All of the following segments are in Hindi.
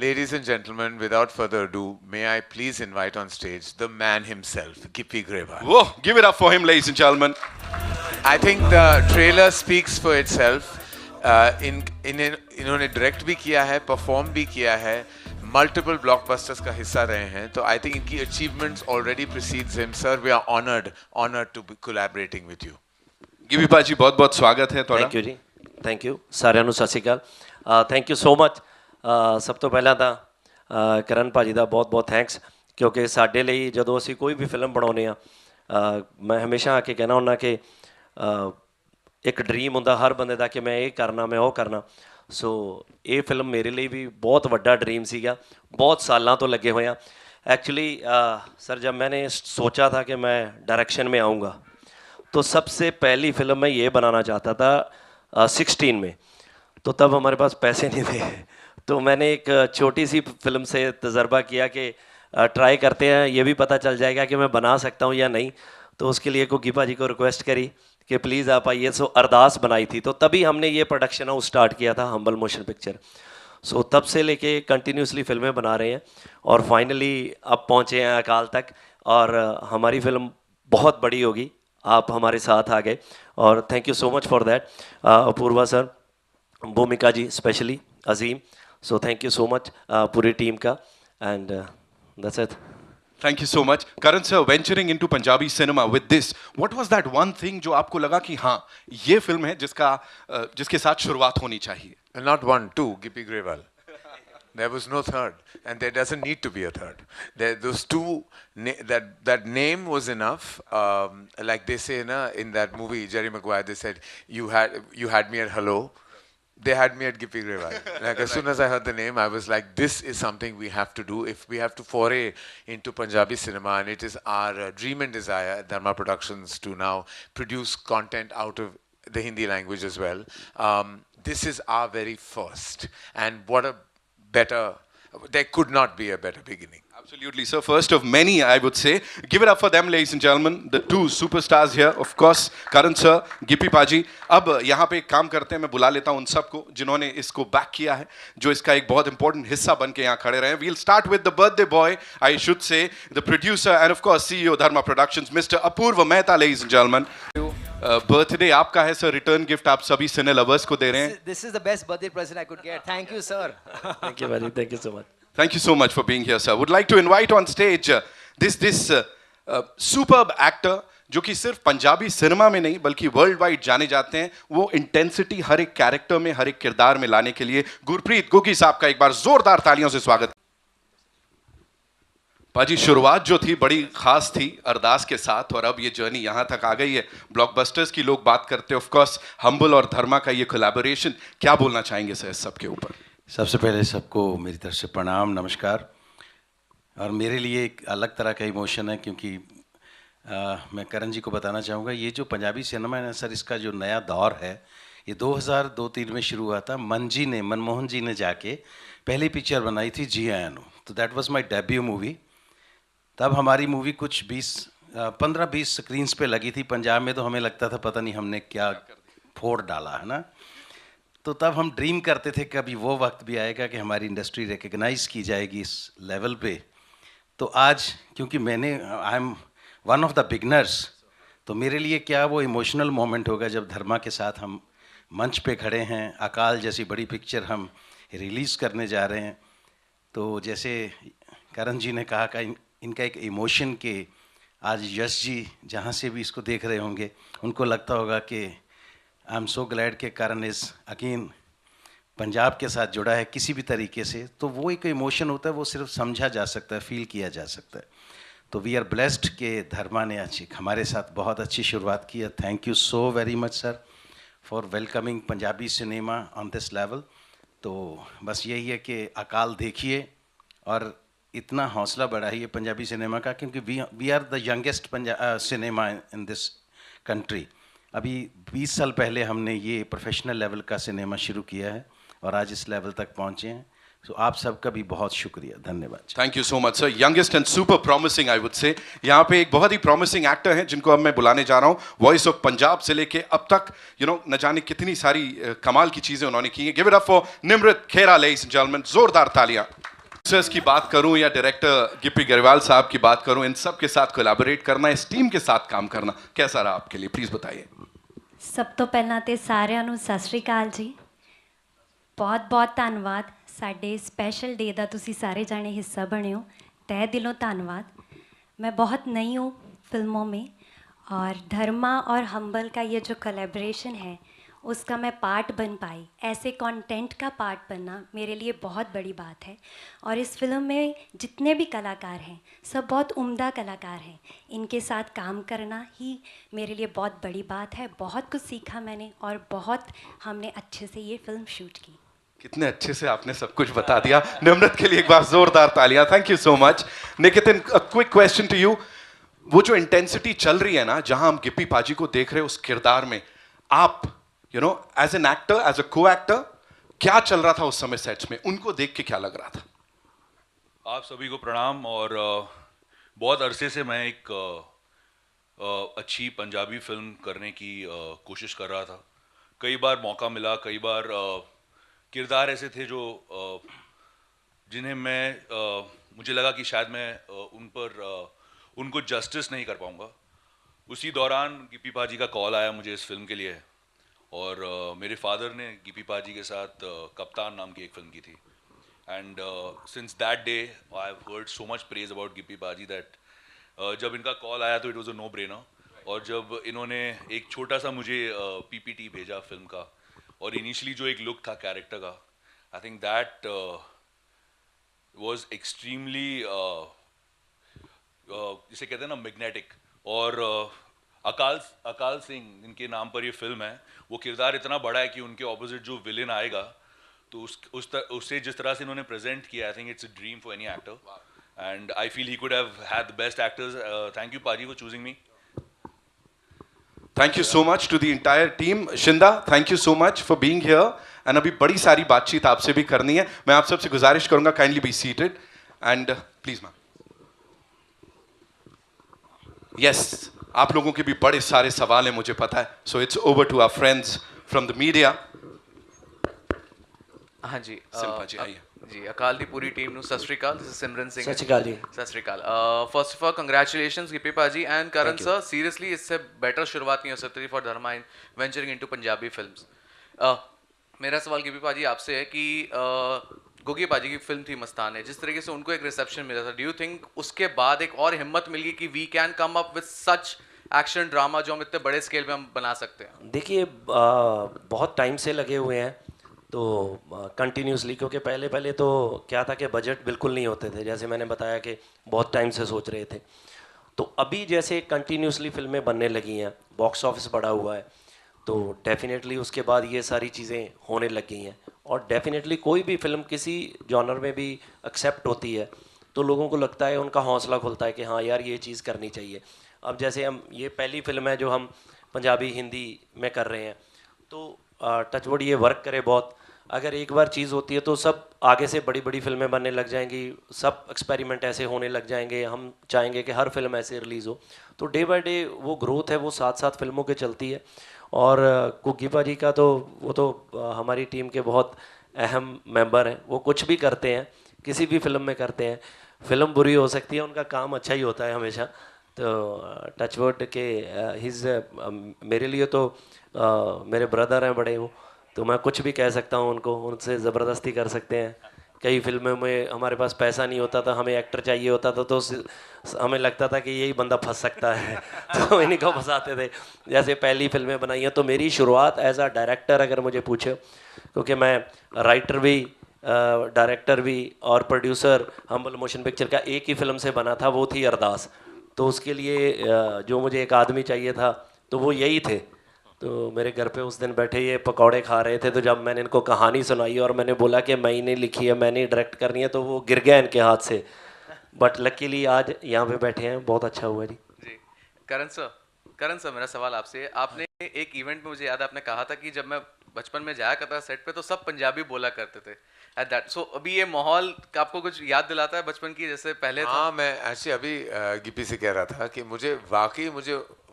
Ladies and gentlemen, without further ado, may I please invite on stage the man himself, Gippy Grewal. Whoa, give it up for him, ladies and gentlemen. I think the trailer speaks for itself. इन्होंने direct भी किया है, perform भी किया है, multiple blockbusters का हिस्सा रहे हैं. तो I think इनकी achievements already precedes him. Sir, we are honored to be collaborating with you. गिबी पाजी बहुत-बहुत स्वागत है ਤੁਹਾਡਾ. Thank you ji, thank you. ਸਾਰਿਆਂ ਨੂੰ ਸਤਿ ਸ਼੍ਰੀ ਅਕਾਲ. Thank you so much. ਸਭ ਤੋਂ ਪਹਿਲਾਂ ਤਾਂ ਕਰਨ ਭਾਜੀ ਦਾ ਬਹੁਤ ਥੈਂਕਸ, ਕਿਉਂਕਿ ਸਾਡੇ ਲਈ ਜਦੋਂ ਅਸੀਂ ਕੋਈ ਵੀ ਫਿਲਮ ਬਣਾਉਂਦੇ ਆ, ਮੈਂ ਹਮੇਸ਼ਾ ਆ ਕੇ ਕਹਿਣਾ ਹੁੰਦਾ ਕਿ ਇੱਕ ਡ੍ਰੀਮ ਹੁੰਦਾ ਹਰ ਬੰਦੇ ਦਾ ਕਿ ਮੈਂ ਇਹ ਕਰਨਾ, ਮੈਂ ਉਹ ਕਰਨਾ. ਸੋ ਇਹ ਫਿਲਮ ਮੇਰੇ ਲਈ ਵੀ ਬਹੁਤ ਵੱਡਾ ਡ੍ਰੀਮ ਸੀਗਾ, ਬਹੁਤ ਸਾਲਾਂ ਤੋਂ ਲੱਗੇ ਹੋਏ ਆ. एक्चुअली सर जब मैंने सोचा था कि मैं डायरेक्शन में आऊँगा तो सबसे पहली फ़िल्म मैं ये बनाना चाहता था 16 में. तो तब हमारे पास पैसे नहीं थे, तो मैंने एक छोटी सी फिल्म से तजर्बा किया कि ट्राई करते हैं, ये भी पता चल जाएगा कि मैं बना सकता हूँ या नहीं. तो उसके लिए को गीपा जी को रिक्वेस्ट करी कि प्लीज़ आप आइए. सो अरदास बनाई थी, तो तभी हमने ये प्रोडक्शन हाउस स्टार्ट किया था, हम्बल मोशन पिक्चर. सो तब से लेके कंटिन्यूसली फिल्में बना रहे हैं और फाइनली अब पहुँचे हैं अकाल तक. और हमारी फिल्म बहुत बड़ी होगी, आप हमारे साथ आ गए और thank you so much for that. Apoorva sir, Bhumika ji specially, Azeem. So thank you so much पूरी टीम का. And that's it. Thank you so much. Karan sir, venturing into Punjabi cinema with this, what was that one thing जो आपको लगा कि हाँ ये फिल्म है जिसके साथ शुरुआत होनी चाहिए? Not one, two, Gippy Grewal. There was no third, and there doesn't need to be a third. Those two, that name was enough. Like they say in that movie, Jerry Maguire, they said, you had me at hello. They had me at Gippy Grewal. Like as soon as I heard the name, I was like, this is something we have to do. If we have to foray into Punjabi cinema, and it is our dream and desire at Dharma Productions to now produce content out of the Hindi language as well. This is our very first. And what a better, there could not be a better beginning. Absolutely, sir. First of many, I would say. Give it up for them, ladies and gentlemen. The two superstars here, of course, Karan sir, Gippy Paji. अब यहाँ पे एक काम करते हैं, मैं बुला लेता हूँ उन सबको जिन्होंने इसको बैक किया है, जो इसका एक बहुत important हिस्सा बन के यहाँ खड़े रहे हैं. We'll start with the birthday boy, I should say, the producer and of course CEO Dharma Productions, Mr. Apurva Mehta, ladies and gentlemen. Birthday आपका है सर, रिटर्न गिफ्ट आप सभी सिने लवर्स को दे रहे हैं. This is the best birthday present I could get. Thank you, sir. Thank you very, thank you so much. Thank you so much for being here, sir. Would like to invite on stage this superb actor जो कि सिर्फ पंजाबी सिनेमा में नहीं बल्कि वर्ल्ड वाइड जाने जाते हैं. वो इंटेंसिटी हर एक कैरेक्टर में, हर एक किरदार में लाने के लिए गुरप्रीत गुगी साहब का एक बार जोरदार तालियों से स्वागत. पाजी, शुरुआत जो थी बड़ी खास थी अरदास के साथ, और अब ये जर्नी यहाँ तक आ गई है. ब्लॉकबस्टर्स की लोग बात करते हैं, ऑफ कोर्स हम्बल और धर्मा का ये कोलैबोरेशन, क्या बोलना चाहेंगे सर इस सब के ऊपर? सबसे पहले सबको मेरी तरफ से प्रणाम, नमस्कार. और मेरे लिए एक अलग तरह का इमोशन है, क्योंकि मैं करण जी को बताना चाहूँगा, ये जो पंजाबी सिनेमा है सर, इसका जो नया दौर है ये 2002-03 में शुरू हुआ था. मनमोहन जी ने जाके पहली पिक्चर बनाई थी जी आया नो. तो that was my debut movie. तब हमारी मूवी कुछ 15-20 स्क्रीन्स पे लगी थी पंजाब में. तो हमें लगता था पता नहीं हमने क्या फोड़ डाला है ना. तो तब हम ड्रीम करते थे कभी वो वक्त भी आएगा कि हमारी इंडस्ट्री रिकग्नाइज़ की जाएगी इस लेवल पे. तो आज क्योंकि I am one of the beginners, तो मेरे लिए क्या वो इमोशनल मोमेंट होगा जब धर्मा के साथ हम मंच पे खड़े हैं. अकाल जैसी बड़ी पिक्चर हम रिलीज़ करने जा रहे हैं. तो जैसे करण जी ने कहा कि इनका एक इमोशन के आज यश जी जहाँ से भी इसको देख रहे होंगे उनको लगता होगा कि आई एम सो ग्लैड के करण इज़ अगेन पंजाब के साथ जुड़ा है किसी भी तरीके से. तो वो एक इमोशन होता है, वो सिर्फ समझा जा सकता है, फील किया जा सकता है. तो वी आर ब्लेस्ड कि धर्मा ने आज हमारे साथ बहुत अच्छी शुरुआत की है. Thank you so very much sir for welcoming Punjabi cinema on this level. तो बस यही है कि अकाल देखिए और इतना हौसला बढ़ाइए पंजाबी सिनेमा का, क्योंकि we are the youngest cinema in this country. अभी 20 साल पहले हमने ये प्रोफेशनल लेवल का सिनेमा शुरू किया है और आज इस लेवल तक पहुँचे हैं. तो आप सबका भी बहुत शुक्रिया, धन्यवाद. Thank you so much sir. Youngest and super promising I would say. यहाँ पे एक बहुत ही प्रॉमिसिंग एक्टर हैं जिनको अब मैं बुलाने जा रहा हूँ. वॉइस ऑफ पंजाब से लेके अब तक न जाने कितनी सारी कमाल की चीज़ें उन्होंने की हैं. Give it up for Nimrit Khera, ladies and gentleman. जोरदार तालियां. प्रोड्यूसर्स की बात करूं या डायरेक्टर गिप्पी गरेवाल साहब की बात करूं, इन सब के साथ कोलैबोरेट करना, इस टीम के साथ काम करना कैसा रहा आपके लिए, प्लीज बताइए। ਸਭ ਤੋਂ ਪਹਿਲਾਂ ਤੇ ਸਾਰਿਆਂ ਨੂੰ ਸਤਿ ਸ਼੍ਰੀ ਅਕਾਲ ਜੀ। ਬਹੁਤ ਧੰਨਵਾਦ ਸਾਡੇ स्पेशल डे ਦਾ ਤੁਸੀਂ ਸਾਰੇ ਜਾਣੇ ਹਿੱਸਾ ਬਣੇ ਹੋ। तहे दिलों धन्यवाद। मैं बहुत नई हूँ फिल्मों में और धर्मा और हम्बल का ये जो कोलैबोरेशन है उसका मैं पार्ट बन पाई। ऐसे कंटेंट का पार्ट बनना मेरे लिए बहुत बड़ी बात है और इस फिल्म में जितने भी कलाकार हैं सब बहुत उम्दा कलाकार हैं। इनके साथ काम करना ही मेरे लिए बहुत बड़ी बात है। बहुत कुछ सीखा मैंने और बहुत हमने अच्छे से ये फिल्म शूट की। कितने अच्छे से आपने सब कुछ बता दिया। निम्रत के लिए एक बार जोरदार तालियां। Thank you so much. निकितिन, क्विक क्वेश्चन टू यू, वो जो इंटेंसिटी चल रही है ना, जहां हम गिप्पी पाजी को देख रहे हैं उस किरदार में, आप you know as an actor, as a co actor, क्या चल रहा था उस समय सेट्स में, उनको देख के क्या लग रहा था? आप सभी को प्रणाम। और बहुत अरसे से मैं एक अच्छी पंजाबी फिल्म करने की कोशिश कर रहा था। कई बार मौका मिला, कई बार किरदार ऐसे थे जो जिन्हें मुझे लगा कि शायद मैं उनको जस्टिस नहीं कर पाऊँगा। उसी दौरान गिप्पी पाजी का कॉल आया मुझे इस फिल्म के लिए और मेरे फादर ने गिप्पी पाजी के साथ कप्तान नाम की एक फिल्म की थी। And since that day I have heard so much praise about Gippy paaji that जब इनका कॉल आया तो it was a no brainer. और जब इन्होंने एक छोटा सा मुझे पीपीटी भेजा फिल्म का और इनिशियली जो एक लुक था कैरेक्टर का, I think that was extremely जिसे कहते हैं ना मैग्नेटिक। और अकाल सिंह इनके नाम पर ये फिल्म है, वो किरदार इतना बड़ा है कि उनके ऑपोजिट जो विलेन आएगा तो उससे जिस तरह से इन्होंने प्रेजेंट किया, I think it's a dream for any actor and I feel he could have had the best actors. Thank you paaji for choosing me. Thank you so much to the entire team. Shinda, thank you so much for being here and अभी बड़ी सारी बातचीत आपसे भी करनी है। मैं आप सबसे गुजारिश करूंगा, kindly be seated and please ma'am. Yes, आप लोगों के भी बड़े सारे सवाल हैं मुझे पता है, so it's over to our friends from the media. हाँ जी, सिंपा जी आइए। जी, अकाल दी पूरी टीम ਨੂੰ ਸਤਿ ਸ਼੍ਰੀ ਅਕਾਲ। ਦਿਸ ਇਜ਼ ਸਿਮਰਨ ਸਿੰਘ। ਸਤਿ ਸ਼੍ਰੀ ਅਕਾਲ ਜੀ। ਸਤਿ ਸ਼੍ਰੀ ਅਕਾਲ। First of all congratulations Gippy paaji and Karan sir. Seriously इससे बेटर शुरुआत नहीं हो सकती थी for Dharma in venturing into Punjabi films. मेरा सवाल गिप्पी पाजी आपसे है कि गुगी पाजी की फिल्म थी मस्तान है, जिस तरीके से उनको एक रिसेप्शन मिला था, डू यू थिंक उसके बाद एक और हिम्मत मिल गई कि we can come up with such action drama जो हम इतने बड़े स्केल पे हम बना सकते हैं? देखिए बहुत टाइम से लगे हुए हैं तो कंटिन्यूसली, क्योंकि पहले तो क्या था कि बजट बिल्कुल नहीं होते थे, जैसे मैंने बताया कि बहुत टाइम से सोच रहे थे। तो अभी जैसे कंटिन्यूसली फिल्में बनने लगी हैं, बॉक्स ऑफिस बढ़ा हुआ है, तो डेफिनेटली उसके बाद ये सारी चीज़ें होने लग गई हैं। और डेफिनेटली कोई भी फिल्म किसी जॉनर में भी एक्सेप्ट होती है तो लोगों को लगता है, उनका हौसला खुलता है कि हाँ यार ये चीज़ करनी चाहिए। अब जैसे हम, ये पहली फिल्म है जो हम पंजाबी हिंदी में कर रहे हैं, तो टचवुड ये वर्क करे बहुत। अगर एक बार चीज़ होती है तो सब आगे से बड़ी बड़ी फिल्में बनने लग जाएंगी, सब एक्सपेरिमेंट ऐसे होने लग जाएंगे। हम चाहेंगे कि हर फिल्म ऐसे रिलीज़ हो, तो डे बाय डे वो ग्रोथ है वो साथ साथ फिल्मों के चलती है। और गुग्गी पाजी का तो वो तो हमारी टीम के बहुत अहम मेंबर हैं, वो कुछ भी करते हैं, किसी भी फिल्म में करते हैं। फिल्म बुरी हो सकती है, उनका काम अच्छा ही होता है हमेशा। तो टचवुड के हिज मेरे लिए तो मेरे ब्रदर हैं बड़े, वो तो मैं कुछ भी कह सकता हूँ उनको, उनसे ज़बरदस्ती कर सकते हैं। कई फिल्मों में हमारे पास पैसा नहीं होता था, हमें एक्टर चाहिए होता था, तो हमें लगता था कि यही बंदा फंस सकता है तो इन्हीं को फंसाते थे। जैसे पहली फिल्में बनाई हैं, तो मेरी शुरुआत एज अ डायरेक्टर अगर मुझे पूछे, क्योंकि मैं राइटर भी, डायरेक्टर भी और प्रोड्यूसर हम्बल मोशन पिक्चर का एक ही फिल्म से बना था, वो थी अरदास। तो उसके लिए जो मुझे एक आदमी चाहिए था तो वो यही थे। तो मेरे घर पे उस दिन बैठे ये पकौड़े खा रहे थे, तो जब मैंने इनको कहानी सुनाई और मैंने बोला कि मैंने लिखी है, मैंने डायरेक्ट करनी है, तो वो गिर गया इनके हाथ से। बट लकीली आज यहाँ पे बैठे हैं, बहुत अच्छा हुआ जी। जी, करण सर मेरा सवाल आपसे है। आपने एक इवेंट में, मुझे याद है, आपने कहा था कि जब मैं बचपन में जाया करता सेट पे तो सब पंजाबी बोला करते थे एट दैट। सो अभी ये माहौल आपको कुछ याद दिलाता है बचपन की, जैसे पहले था? हाँ, मैं ऐसे अभी गिप्पी से कह रहा था कि मुझे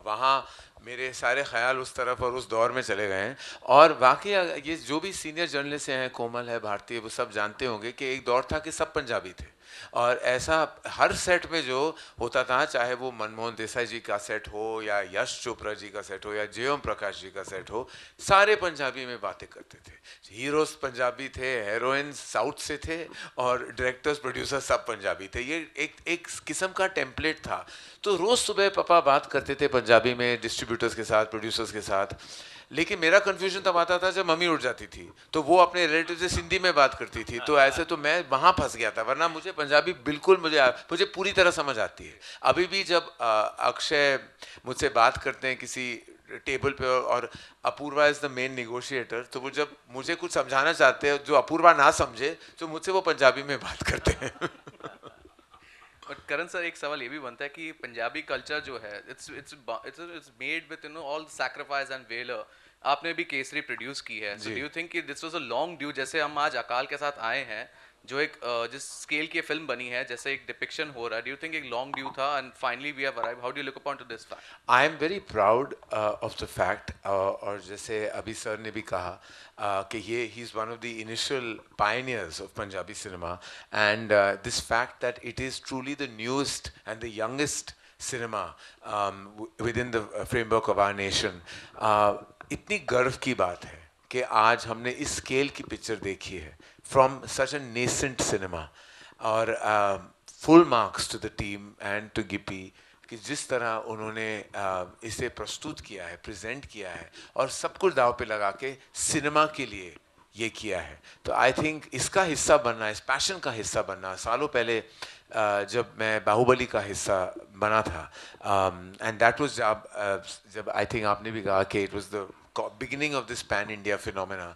वहाँ मेरे सारे ख्याल उस तरफ और उस दौर में चले गए हैं। और वाकई ये जो भी सीनियर जर्नलिस्ट हैं, कोमल है, भारती है, वो सब जानते होंगे कि एक दौर था कि सब पंजाबी थे, और ऐसा हर सेट में जो होता था, चाहे वो मनमोहन देसाई जी का सेट हो या यश चोपड़ा जी का सेट हो या जयओम प्रकाश जी का सेट हो, सारे पंजाबी में बातें करते थे। हीरोज पंजाबी थे, हीरोइंस साउथ से थे, और डायरेक्टर्स प्रोड्यूसर सब पंजाबी थे। ये एक किस्म का टेम्पलेट था। तो रोज़ सुबह पापा बात करते थे पंजाबी में डिस्ट्रीब्यूटर्स के साथ, प्रोड्यूसर्स के साथ। लेकिन मेरा कंफ्यूजन तब आता था जब मम्मी उठ जाती थी तो वो अपने रिलेटिव से सिंधी में बात करती थी, तो ऐसे तो मैं वहाँ फंस गया था। वरना मुझे पंजाबी बिल्कुल मुझे पूरी तरह समझ आती है। अभी भी जब अक्षय मुझसे बात करते हैं किसी टेबल पे और Apoorva is the main negotiator, तो वो जब मुझे कुछ समझाना चाहते हैं जो अपूर्वा ना समझे, तो मुझसे वो पंजाबी में बात करते हैं। बट करण सर, एक सवाल ये भी बनता है कि पंजाबी कल्चर जो है, it's made with all sacrifice and valour. आपने भी केसरी प्रोड्यूस की है, सो डू यू थिंक कि this was a long due? जैसे हम आज अकाल के साथ आए हैं, जो एक जिस स्केल की फिल्म बनी है, जैसे एक डिपिक्शन हो रहा है, डू यू थिंक एक लॉन्ग ड्यू था and finally we have arrived? How do you look upon to this fact? I am very proud of the fact, और जैसे अभी सर ने भी कहा कि ये ही is one of the initial pioneers of Punjabi cinema, and this fact that it is truly the newest and the youngest cinema within the framework of our nation, इतनी गर्व की बात है कि आज हमने इस स्केल की पिक्चर देखी है from such a nascent cinema. और full marks to the team and to Gippy कि जिस तरह उन्होंने इसे प्रस्तुत किया है, प्रेजेंट किया है, और सब कुछ दाव पे लगा के सिनेमा के लिए ये किया है। तो आई थिंक इसका हिस्सा बनना, इस पैशन का हिस्सा बनना, सालों पहले जब मैं बाहुबली का हिस्सा बना था, एंड दैट वाज जब आई थिंक आपने भी कहा कि it was the beginning of this pan India phenomena,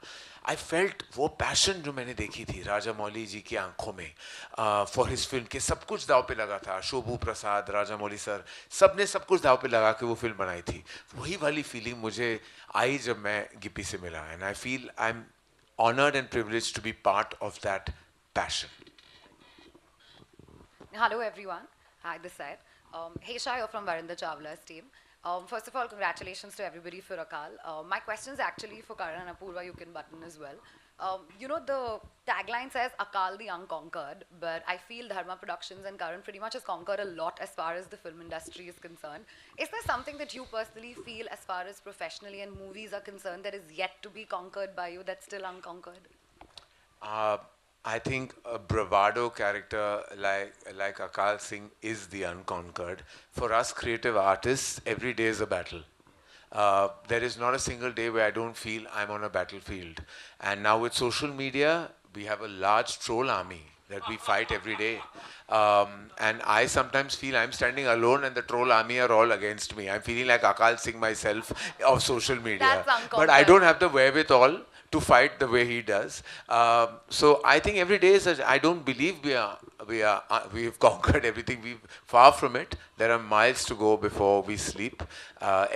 I felt वो पैशन जो मैंने देखी थी राजा मौली जी की आंखों में फॉर हिज फिल्म, के सब कुछ दाव पे लगा था। शोभू प्रसाद, राजा मौली सर, सब ने सब कुछ दाव पे लगा के वो फिल्म बनाई थी। वही वाली फीलिंग मुझे आई जब मैं गिप्पी से मिला, and I feel I am honored and privileged to be part of that passion. Hello everyone. Hi, this side. Hey Shah, you're from Varinder Chawla's team. First of all, congratulations to everybody for Akal. My question is actually for Karan and Apurva. You can button as well. You know, the tagline says Akal the Unconquered, but I feel Dharma Productions and Karan pretty much has conquered a lot as far as the film industry is concerned. Is there something that you personally feel as far as professionally and movies are concerned that is yet to be conquered by you, that's still unconquered? I think a bravado character like Akal Singh is the unconquered. For us creative artists, every day is a battle. There is not a single day where I don't feel I'm on a battlefield. And now with social media, we have a large troll army that we fight every day. And I sometimes feel I'm standing alone and the troll army are all against me. I'm feeling like Akal Singh myself of social media. That's unconquered. But I don't have the wherewithal to fight the way he does. So I think every day is I don't believe we've conquered everything. We've far from it. There are miles to go before we sleep.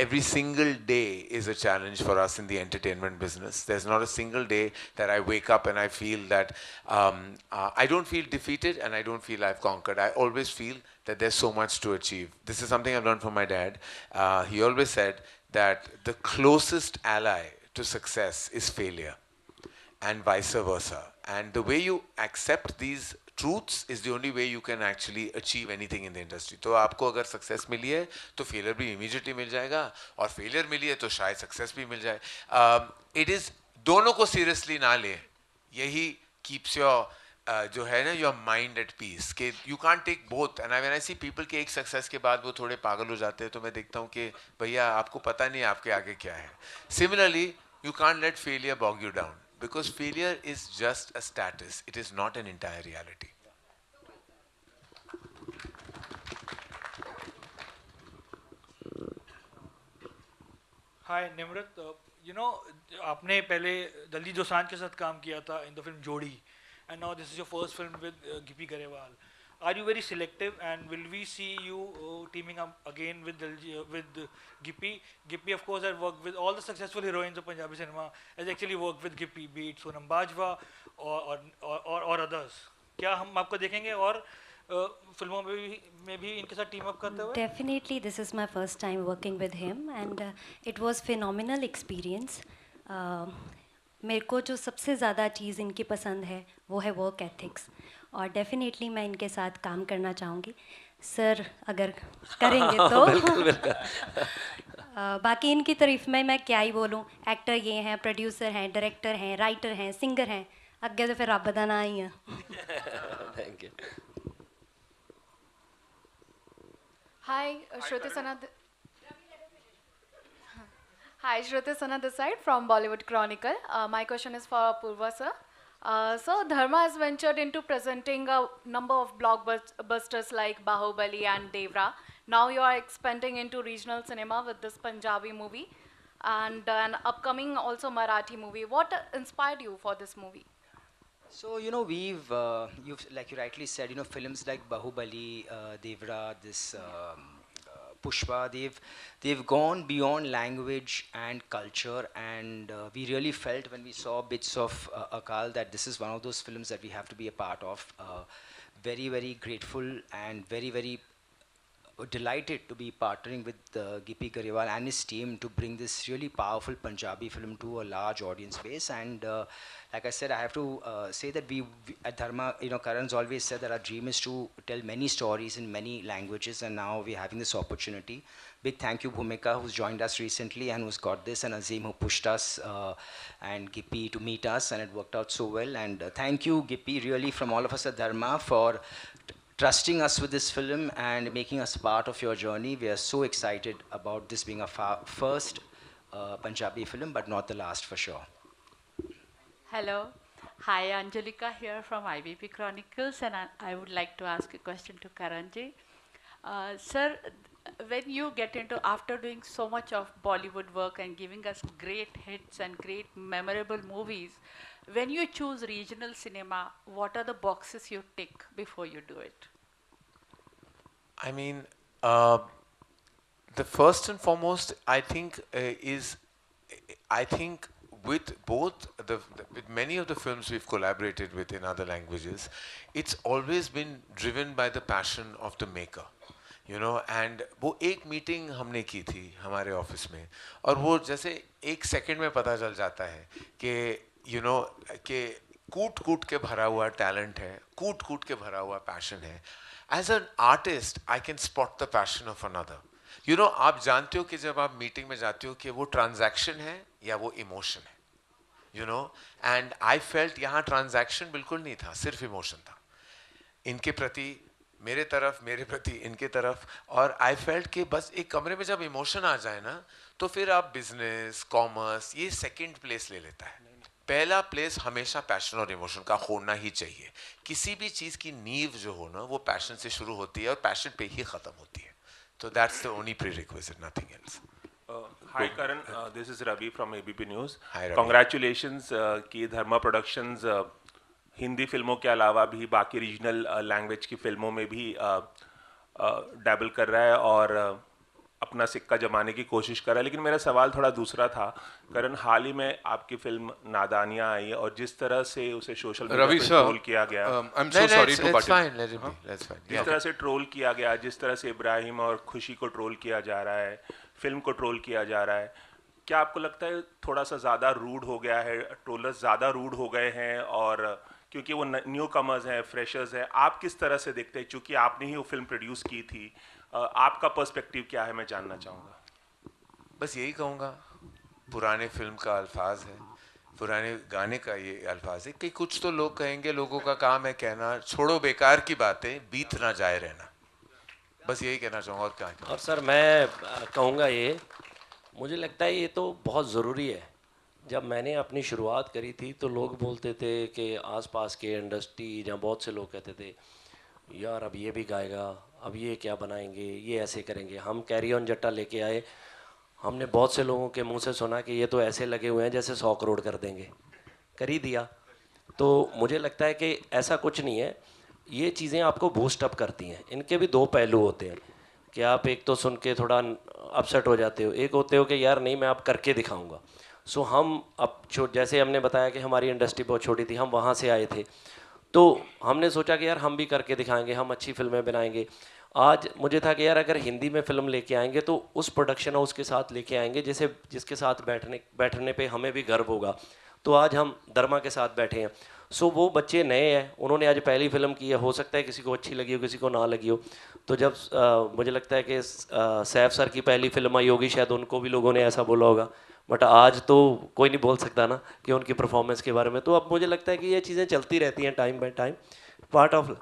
Every single day is a challenge for us in the entertainment business. There's not a single day that I wake up and I feel that I don't feel defeated and I don't feel I've conquered. I always feel that there's so much to achieve. This is something I've learned from my dad. He always said that the closest ally to success is failure, and vice versa. And the way you accept these truths is the only way you can actually achieve anything in the industry. तो आपको अगर success मिली है तो failure भी immediately मिल जाएगा, और failure मिली है तो शायद success भी मिल जाए. It is दोनों को seriously ना लें, यही keeps your जो है ना your mind at peace. कि you can't take both. And when I see people के एक success के बाद वो थोड़े पागल हो जाते हैं, तो मैं देखता हूँ कि भैया आपको पता नहीं आपके आगे क्या है. Similarly, you can't let failure bog you down, because failure is just a status. It is not an entire reality. Hi, Nimrat. You know, आपने पहले दलजीत दोसांझ के साथ काम किया था in the film जोड़ी, and now this is your first film with Gippy Garewal. Are you very selective, and will we see you teaming up again with Gippy? Gippy, of course, has worked with all the successful heroines of Punjabi cinema. Has actually worked with Gippy, be it Sonam Bajwa or others. क्या हम आपको देखेंगे? और फिल्मों में भी इनके साथ टीम अप करते हुए? Definitely, this is my first time working with him, and it was phenomenal experience. मेरे को जो सबसे ज़्यादा चीज़ इनकी पसंद है वो है वर्क एथिक्स, और डेफिनेटली मैं इनके साथ काम करना चाहूँगी सर, अगर करेंगे तो। बिल्कुल बिल्कुल। बाकी इनकी तारीफ में मैं क्या ही बोलूँ, एक्टर ये हैं, प्रोड्यूसर हैं, डायरेक्टर हैं, राइटर हैं, सिंगर हैं, अगे तो फिर रब दा नाम ही है। Thank you. Hi, Shruti Sana. Hi, Shruti Sana this side from Bollywood Chronicle. My question is for Purva sir. So Dharma has ventured into presenting a number of blockbusters like Bahubali and Devra. Now you are expanding into regional cinema with this Punjabi movie and an upcoming also Marathi movie. What inspired you for this movie? So, you've, like you rightly said, films like Bahubali, Devra, this Pushpa, they've gone beyond language and culture, and we really felt when we saw bits of Akal that this is one of those films that we have to be a part of. Very, very grateful and very, very delighted to be partnering with Gippy Grewal and his team to bring this really powerful Punjabi film to a large audience base. And like I said, I have to say that we at Dharma, Karan's always said that our dream is to tell many stories in many languages, and now we're having this opportunity. Big thank you Bhumika, who's joined us recently and who's got this, and Azim, who pushed us and Gippy to meet us, and it worked out so well. And thank you Gippy, really, from all of us at Dharma, for trusting us with this film and making us part of your journey. We are so excited about this being our first Punjabi film, but not the last for sure. Hello. Hi, Angelika here from IBP Chronicles, and I would like to ask a question to Karanji. Sir, when you get into, after doing so much of Bollywood work and giving us great hits and great memorable movies, when you choose regional cinema, what are the boxes you tick before you do it? I mean, the first and foremost, I think, with with many of the films we've collaborated with in other languages, it's always been driven by the passion of the maker. And वो एक मीटिंग हमने की थी हमारे ऑफिस में, और वो जैसे एक सेकंड में पता चल जाता है कि कि कूट कूट के भरा हुआ टैलेंट है, कूट कूट के भरा हुआ पैशन है. As an artist I can spot the passion of another. आप जानते हो कि जब आप मीटिंग में जाते हो कि वो ट्रांजैक्शन है या वो इमोशन है. एंड आई फेल्ट यहाँ ट्रांजैक्शन बिल्कुल नहीं था, सिर्फ इमोशन था इनके प्रति, मेरे प्रति इनके तरफ. और आई फेल्ट कि बस एक कमरे में जब इमोशन आ जाए ना, तो फिर आप बिजनेस, कॉमर्स, ये सेकंड प्लेस ले लेता है. पहला प्लेस हमेशा पैशन और इमोशन का होना ही चाहिए. किसी भी चीज़ की नींव जो हो ना, वो पैशन से शुरू होती है और पैशन पे ही ख़त्म होती है. तो that's the only prerequisite, nothing else. Hi Karan, this is Ravi from ABP News. Hi Ravi. Congratulations कि धर्मा प्रोडक्शंस हिंदी फिल्मों के अलावा भी बाकी रीजनल लैंग्वेज की फिल्मों में भी डैबल कर रहा है और अपना सिक्का जमाने की कोशिश कर रहा है. लेकिन मेरा सवाल थोड़ा दूसरा था. करण, हाल ही में आपकी फिल्म नादानियाँ आई और जिस तरह से उसे सोशल मीडिया पर ट्रोल किया गया, जिस तरह से ट्रोल किया गया, जिस तरह से इब्राहिम और खुशी को ट्रोल किया जा रहा है, फिल्म को ट्रोल किया जा रहा है, क्या आपको लगता है थोड़ा सा ज़्यादा रूड हो गया है, ट्रोलर्स ज़्यादा रूड हो गए हैं? और क्योंकि वो न्यू कमर्स हैं, फ्रेशर्स हैं, आप किस तरह से देखते हैं? क्योंकि आपने ही वो फिल्म प्रोड्यूस की थी, आपका पर्सपेक्टिव क्या है, मैं जानना चाहूँगा. बस यही कहूँगा, पुराने फिल्म का अल्फाज है, पुराने गाने का ये अल्फाज है कि कुछ तो लोग कहेंगे, लोगों का काम है कहना, छोड़ो बेकार की बातें, बीत ना जाए रहना. बस यही कहना चाहूँगा, और क्या. और सर मैं कहूँगा ये, मुझे लगता है ये तो बहुत ज़रूरी है. जब मैंने अपनी शुरुआत करी थी तो लोग बोलते थे कि आसपास के इंडस्ट्री, जहाँ बहुत से लोग कहते थे यार अब ये भी गाएगा, अब ये क्या बनाएंगे, ये ऐसे करेंगे. हम कैरी ऑन जट्टा लेके आए, हमने बहुत से लोगों के मुंह से सुना कि ये तो ऐसे लगे हुए हैं जैसे 100 करोड़ कर देंगे, कर ही दिया. तो मुझे लगता है कि ऐसा कुछ नहीं है, ये चीज़ें आपको बूस्ट अप करती हैं. इनके भी दो पहलू होते हैं कि आप एक तो सुन के थोड़ा अपसेट हो जाते हो, एक होते हो कि यार नहीं मैं आप करके दिखाऊंगा. सो हम अब जैसे हमने बताया कि हमारी इंडस्ट्री बहुत छोटी थी, हम वहाँ से आए थे, तो हमने सोचा कि यार हम भी करके दिखाएंगे, हम अच्छी फिल्में बनाएंगे। आज मुझे था कि यार अगर हिंदी में फ़िल्म लेके आएंगे तो उस प्रोडक्शन हाउस के साथ लेके आएंगे जिसके साथ बैठने पे हमें भी गर्व होगा। तो आज हम धर्मा के साथ बैठे हैं। सो वो बच्चे नए हैं, उन्होंने आज पहली फिल्म की है, हो सकता है किसी को अच्छी लगी हो, किसी को ना लगी हो। तो जब मुझे लगता है कि सैफ सर की पहली फिल्म आई होगी, शायद उनको भी लोगों ने ऐसा बोला होगा, बट आज तो कोई नहीं बोल सकता ना कि उनकी परफॉर्मेंस के बारे में। तो अब मुझे लगता है कि ये चीज़ें चलती रहती हैं, time by time part of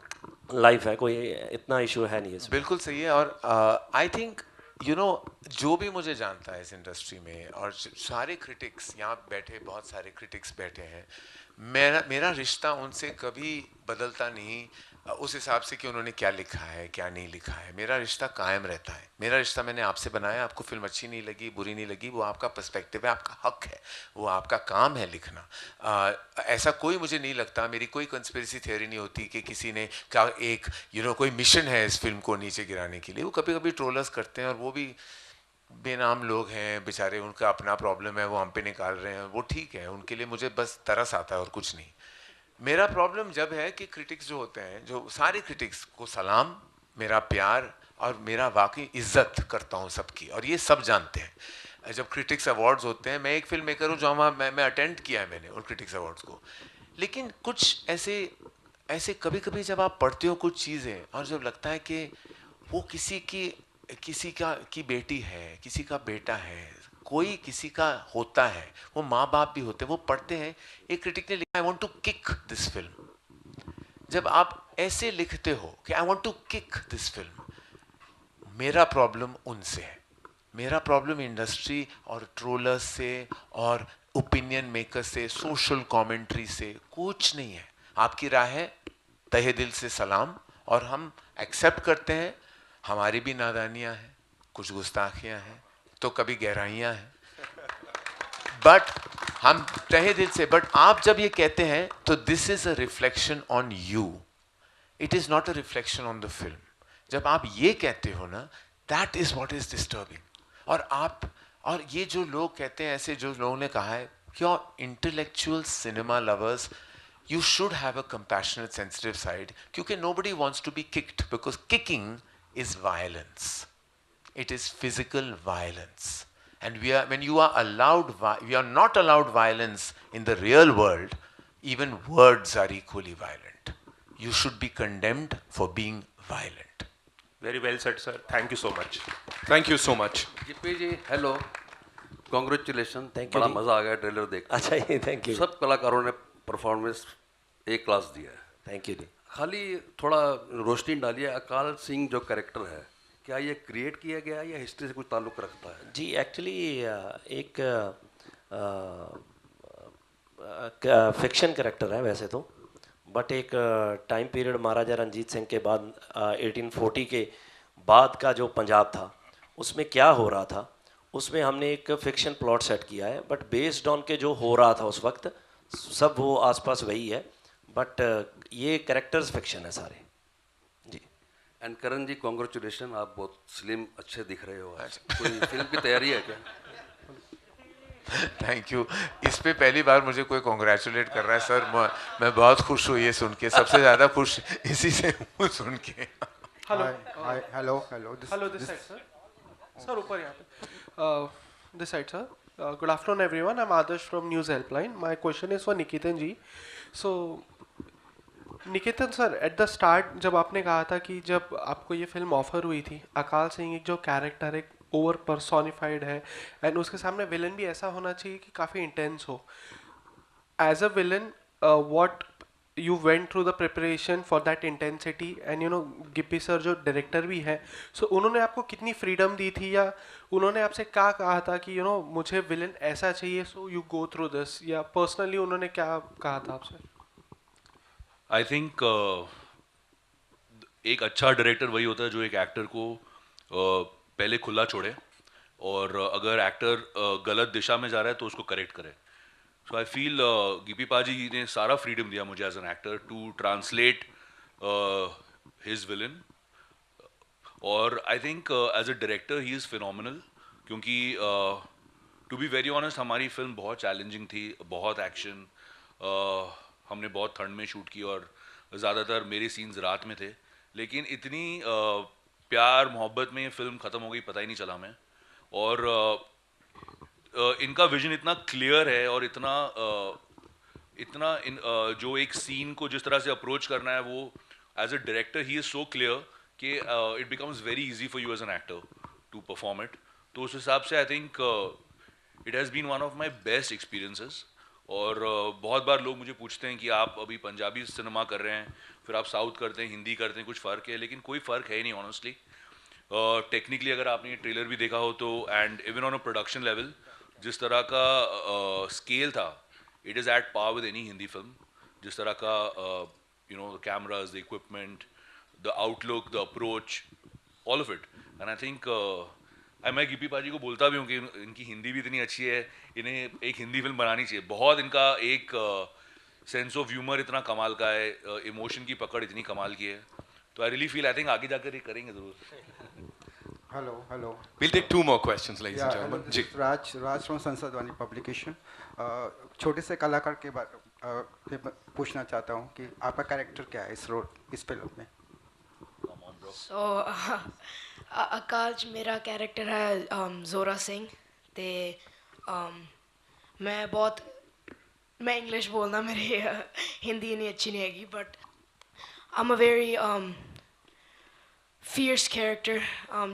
life है, कोई इतना इशू है नहीं इसमें। बिल्कुल सही है। और आई थिंक यू नो जो भी मुझे जानता है इस इंडस्ट्री में, और सारे क्रिटिक्स यहाँ बैठे, बहुत सारे क्रिटिक्स बैठे हैं, मेरा रिश्ता उनसे कभी बदलता नहीं उस हिसाब से कि उन्होंने क्या लिखा है क्या नहीं लिखा है। मेरा रिश्ता कायम रहता है। मेरा रिश्ता मैंने आपसे बनाया, आपको फिल्म अच्छी नहीं लगी, बुरी नहीं लगी, वो आपका पर्सपेक्टिव है, आपका हक है, वो आपका काम है लिखना। ऐसा कोई मुझे नहीं लगता, मेरी कोई कंस्पिरेसी थियोरी नहीं होती कि किसी ने क्या एक कोई मिशन है इस फिल्म को नीचे गिराने के लिए। वो कभी कभी ट्रोलर्स करते हैं और वो भी बेनाम लोग हैं बेचारे, उनका अपना प्रॉब्लम है, वो हम पे निकाल रहे हैं, वो ठीक है उनके लिए। मुझे बस तरस आता है और कुछ नहीं। मेरा प्रॉब्लम जब है कि क्रिटिक्स जो होते हैं, जो सारे क्रिटिक्स को सलाम, मेरा प्यार और मेरा वाकई इज्जत करता हूँ सबकी, और ये सब जानते हैं। जब क्रिटिक्स अवार्ड्स होते हैं, मैं एक फिल्म मेकर हूँ जो वहाँ मैं अटेंड किया है मैंने उन क्रिटिक्स अवार्ड्स को, लेकिन कुछ ऐसे कभी कभी जब आप पढ़ते हो कुछ चीज़ें और जब लगता है कि वो किसी की बेटी है, किसी का बेटा है, कोई किसी का होता है, वो माँ बाप भी होते हैं, वो पढ़ते हैं। एक क्रिटिक ने लिखा, I want to kick this film. जब आप ऐसे लिखते हो कि I want to kick this film, मेरा प्रॉब्लम उनसे है, मेरा प्रॉब्लम इंडस्ट्री और ट्रोलर्स से और ओपिनियन मेकर से, सोशल कमेंट्री से कुछ नहीं है। आपकी राय है, तहे दिल से सलाम, और हम एक्सेप्ट करते हैं। हमारी भी नादानियाँ हैं, कुछ गुस्ताखियाँ हैं, तो कभी गहराइयाँ हैं, बट हम तहे दिल से। बट आप जब ये कहते हैं तो this is a reflection on you, it is not a reflection on the film. जब आप ये कहते हो ना, that is what is disturbing. और ये जो लोग कहते हैं, ऐसे जो लोगों ने कहा है, क्यों intellectual cinema lovers, you should have a compassionate, sensitive side, क्योंकि nobody wants to be kicked, because kicking is violence. It is physical violence. And when you are we are not allowed violence in the real world. Even words are equally violent. You should be condemned for being violent. Very well said, sir. Thank you so much. Thank you so much. Gippy ji hello, congratulation. Thank you बड़ा जी। मज़ा आ गया ट्रेलर देख के। अच्छा ये थैंक यू। सब कलाकारों ने परफॉर्मेंस एक क्लास दिया है। थैंक यू जी। खाली थोड़ा रोशनी डालिए, अकाल सिंह जो कैरेक्टर है, क्या ये क्रिएट किया गया है या हिस्ट्री से कुछ ताल्लुक रखता है? जी एक्चुअली एक फिक्शन कैरेक्टर है वैसे तो, बट एक टाइम पीरियड महाराजा रंजीत सिंह के बाद 1840 के बाद का जो पंजाब था, उसमें क्या हो रहा था, उसमें हमने एक फिक्शन प्लॉट सेट किया है। बट बेस्ड ऑन के जो हो रहा था उस वक्त, सब वो आसपास वही है, बट ये कैरेक्टर्स फिक्शन है सारे जी। एंड करण जी कॉन्ग्रेचुलेशन, आप बहुत स्लिम अच्छे दिख रहे हो आज। कोई फिल्म की तैयारी है क्या? Thank you. इस पे पहली बार मुझे कोई कॉन्ग्रेचुलेट कर रहा है सर, मैं बहुत खुश हूँ ये सुन के, सबसे ज़्यादा खुश इसी से हूँ सुन के। हेलो दिस साइड सर ऊपर यहाँ पे this side sir. Good afternoon everyone, I am Adarsh from news helpline. My question is for Niketan ji. So Niketan sir, at the start जब आपने कहा था कि जब आपको ये फिल्म ऑफर हुई थी, अकाल सिंह एक जो कैरेक्टर एक ओवर पर्सोनिफाइड है, एंड उसके सामने विलन भी ऐसा होना चाहिए कि काफ़ी इंटेंस हो। As a villain what you went through the preparation for that intensity, and Gippy sir जो डायरेक्टर भी है, so उन्होंने आपको कितनी फ्रीडम दी थी, या उन्होंने आपसे क्या कहा था कि मुझे विलन ऐसा चाहिए, so you go through this, या पर्सनली उन्होंने क्या कहा था आपसे? आई थिंक एक अच्छा डायरेक्टर वही होता है जो एक एक्टर को पहले खुला छोड़े, और अगर एक्टर गलत दिशा में जा रहा है तो उसको करेक्ट करे। So I feel गिप्पी पाजी ने सारा फ्रीडम दिया मुझे as an actor to translate his villain, और I think as a director he is phenomenal, क्योंकि टू बी वेरी ऑनेस्ट हमारी फिल्म बहुत चैलेंजिंग थी, बहुत एक्शन, हमने बहुत ठंड में शूट की और ज़्यादातर मेरे सीन्स रात में थे, लेकिन इतनी प्यार मोहब्बत में ये फिल्म ख़त्म हो गई पता ही नहीं चला मैं। और इनका विजन इतना क्लियर है और इतना जो एक सीन को जिस तरह से अप्रोच करना है वो as a director he is so clear कि it becomes very easy for you as an actor to perform it. तो उस हिसाब से I think it has been one of my best experiences. और बहुत बार लोग मुझे पूछते हैं कि आप अभी पंजाबी सिनेमा कर रहे हैं, फिर आप साउथ करते हैं, हिंदी करते हैं, कुछ फ़र्क है? लेकिन कोई फ़र्क है ही नहीं ऑनेस्टली। टेक्निकली अगर आपने ये ट्रेलर भी देखा हो तो, and even on a production level जिस तरह का स्केल था, it is at par with any Hindi film. जिस तरह का you know the cameras, the equipment, the outlook, the approach, all of it. And I think मैं गिप्पी पाजी को बोलता भी हूँ कि इनकी हिंदी भी इतनी अच्छी है, इन्हें एक हिंदी फिल्म बनानी चाहिए। बहुत इनका एक सेंस ऑफ ह्यूमर इतना कमाल का है, इमोशन की पकड़ इतनी कमाल की है। तो I really feel I think आगे जाकर ये करेंगे ज़रूर। Hello. We'll take 2 more questions, ladies and gentlemen. This is Raj from Sansadwani Publication. छोटे से कलाकार के बारे में पूछना चाहता हूँ कि आपका कैरेक्टर क्या है इस फिल्म में? So आकाश मेरा कैरेक्टर है जोरा सिंह। ते मैं इंग्लिश बोलना मेरी हिंदी नहीं अच्छी नहीं हैगी, but I'm a very fierce character,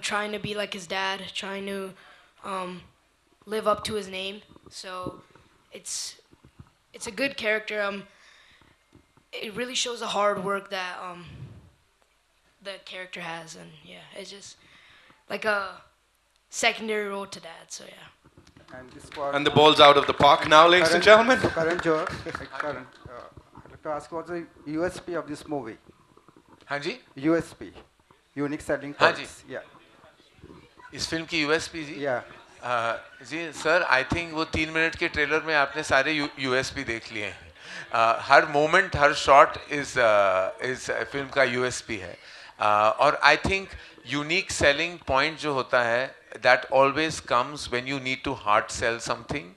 trying to be like his dad, trying to live up to his name. So it's a good character. It really shows the hard work that the character has, and yeah, it's just like a secondary role to dad. So yeah. And the ball's out of the park now, ladies and gentlemen. So Karan Johar, I'd like to ask what's the USP of this movie? हाँ जी, USP, unique selling हाँ points. जी, Yeah. इस फिल्म की USP जी, Yeah. जी सर, आई थिंक वो 3 मिनट के ट्रेलर में आपने सारे USP देख लिए हैं। हर मोमेंट, हर शॉट इस फिल्म का USP है। और I think unique selling point जो होता है, that always comes when you need to hard sell something.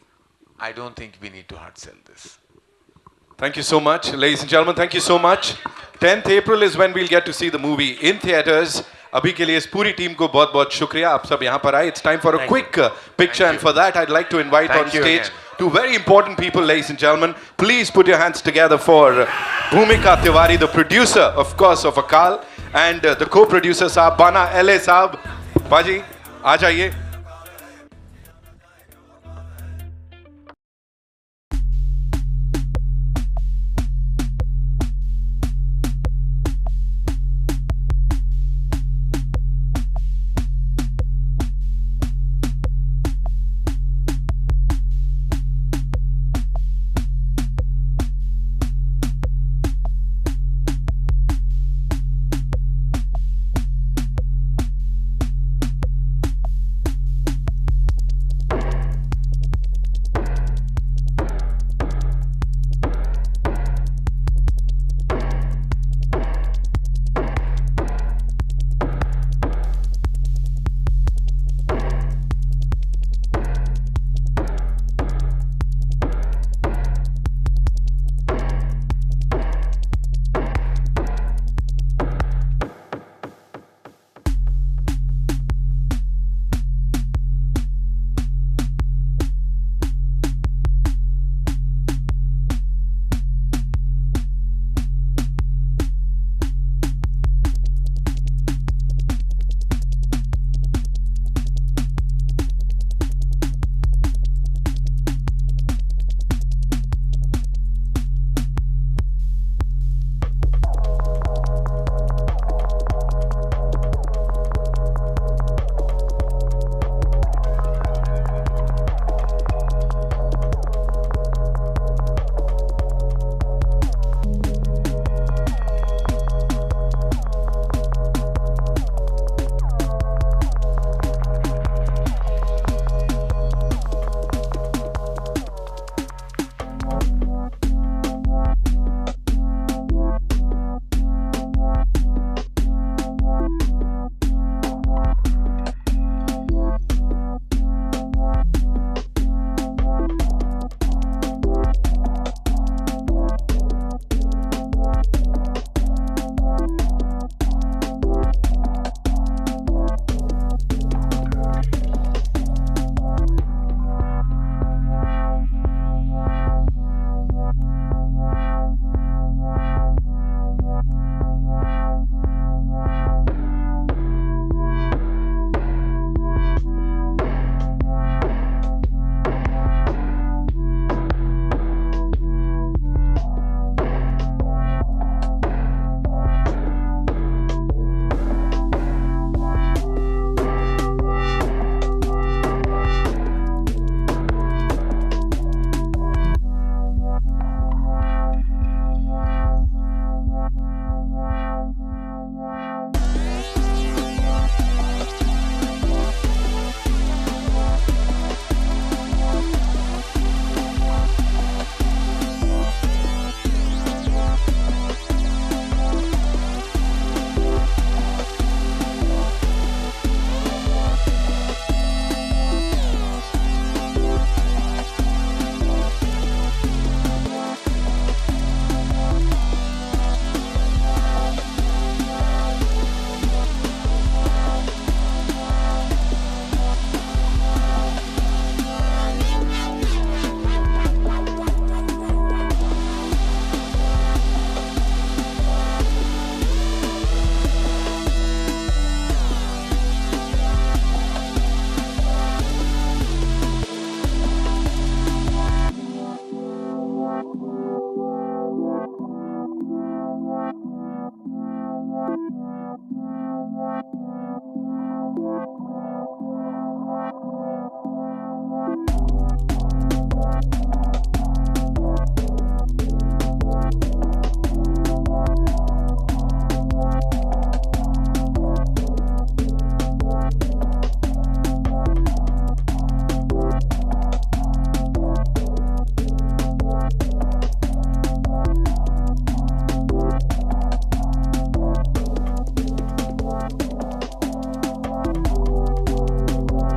I don't think we need to hard sell this. Thank you so much, ladies and gentlemen. Thank you so much. 10th April is when we'll get to see the movie in theaters. अभी के लिए इस पूरी टीम को बहुत-बहुत शुक्रिया, आप सब यहाँ पर आए. It's time for a quick picture, and for that I'd like to invite on stage 2 very important people, ladies and gentlemen. Please put your hands together for Bhumika Tiwari, the producer, of course, of Akal, and the co-producer साहब Bana LA साहब. बाजी आ जाइए.